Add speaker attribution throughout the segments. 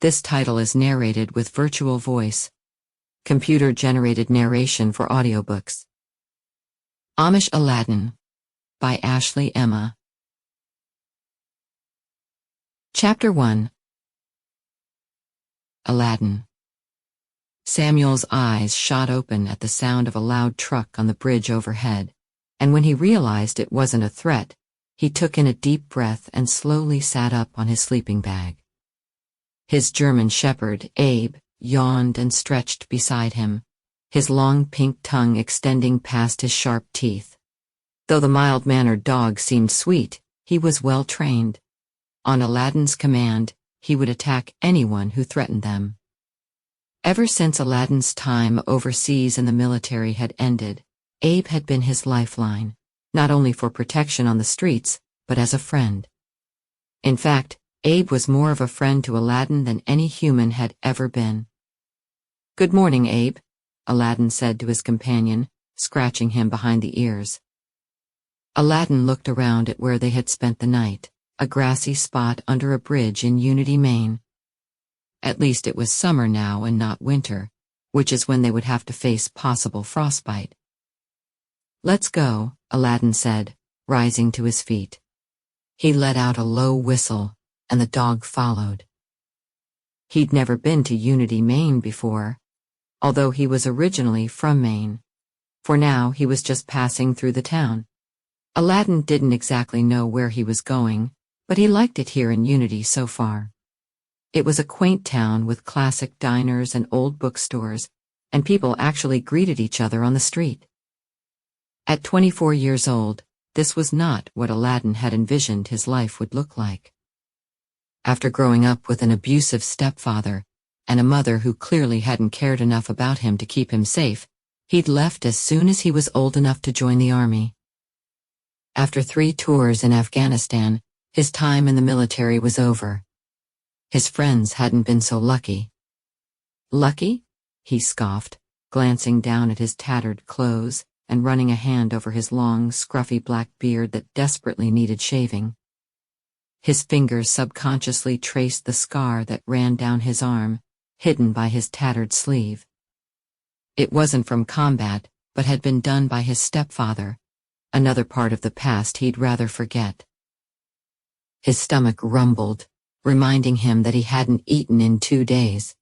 Speaker 1: This title is narrated with virtual voice. Computer-generated narration for audiobooks. Amish Aladdin by Ashley Emma. Chapter 1. Aladdin. Samuel's eyes shot open at the sound of a loud truck on the bridge overhead, and when he realized it wasn't a threat, he took in a deep breath and slowly sat up on his sleeping bag. His German shepherd, Abe, yawned and stretched beside him, his long pink tongue extending past his sharp teeth. Though the mild-mannered dog seemed sweet, he was well-trained. On Aladdin's command, he would attack anyone who threatened them. Ever since Aladdin's time overseas in the military had ended, Abe had been his lifeline, not only for protection on the streets, but as a friend. In fact, Abe was more of a friend to Aladdin than any human had ever been. "Good morning, Abe," Aladdin said to his companion, scratching him behind the ears. Aladdin looked around at where they had spent the night, a grassy spot under a bridge in Unity, Maine. At least it was summer now and not winter, which is when they would have to face possible frostbite. "Let's go," Aladdin said, rising to his feet. He let out a low whistle, and the dog followed. He'd never been to Unity, Maine before, although he was originally from Maine. For now he was just passing through the town. Aladdin didn't exactly know where he was going, but he liked it here in Unity so far. It was a quaint town with classic diners and old bookstores, and people actually greeted each other on the street. At 24 years old, this was not what Aladdin had envisioned his life would look like. After growing up with an abusive stepfather, and a mother who clearly hadn't cared enough about him to keep him safe, he'd left as soon as he was old enough to join the army. After 3 tours in Afghanistan, his time in the military was over. His friends hadn't been so lucky. "Lucky?" he scoffed, glancing down at his tattered clothes and running a hand over his long, scruffy black beard that desperately needed shaving. His fingers subconsciously traced the scar that ran down his arm, hidden by his tattered sleeve. It wasn't from combat, but had been done by his stepfather, another part of the past he'd rather forget. His stomach rumbled, reminding him that he hadn't eaten in 2 days.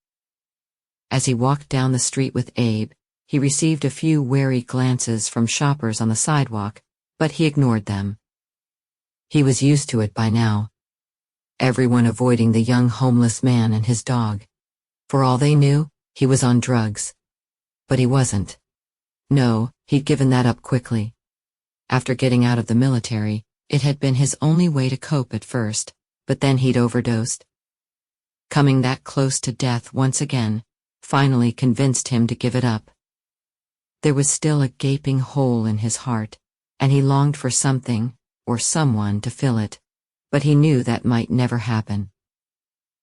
Speaker 1: As he walked down the street with Abe, he received a few wary glances from shoppers on the sidewalk, but he ignored them. He was used to it by now. Everyone avoiding the young homeless man and his dog. For all they knew, he was on drugs. But he wasn't. No, he'd given that up quickly. After getting out of the military, it had been his only way to cope at first, but then he'd overdosed. Coming that close to death once again, finally convinced him to give it up. There was still a gaping hole in his heart, and he longed for something, or someone to fill it, but he knew that might never happen.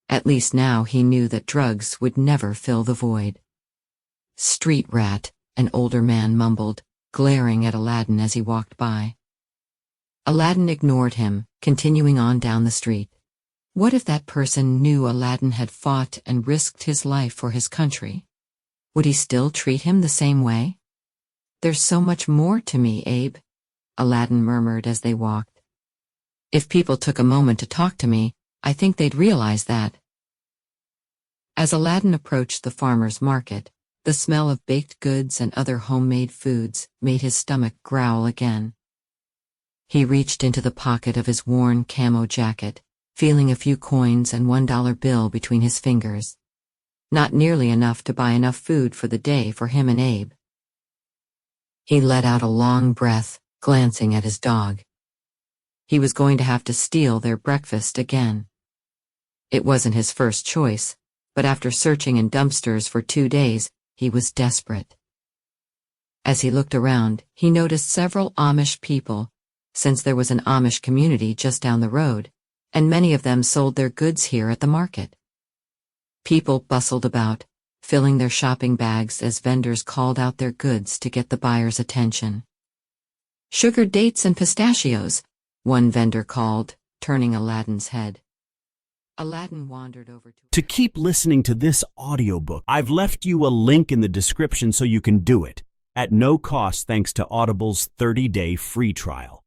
Speaker 1: At least now he knew that drugs would never fill the void. "Street rat," an older man mumbled, glaring at Aladdin as he walked by. Aladdin ignored him, continuing on down the street. What if that person knew Aladdin had fought and risked his life for his country? Would he still treat him the same way? "There's so much more to me, Abe," Aladdin murmured as they walked. "If people took a moment to talk to me, I think they'd realize that." As Aladdin approached the farmer's market, the smell of baked goods and other homemade foods made his stomach growl again. He reached into the pocket of his worn camo jacket, feeling a few coins and $1 bill between his fingers. Not nearly enough to buy enough food for the day for him and Abe. He let out a long breath, glancing at his dog. He was going to have to steal their breakfast again. It wasn't his first choice, but after searching in dumpsters for 2 days, he was desperate. As he looked around, he noticed several Amish people, since there was an Amish community just down the road, and many of them sold their goods here at the market. People bustled about, filling their shopping bags as vendors called out their goods to get the buyer's attention. "Sugar dates and pistachios," one vendor called, turning Aladdin's head. Aladdin wandered over to...
Speaker 2: To keep listening to this audiobook, I've left you a link in the description so you can do it, at no cost thanks to Audible's 30-day free trial.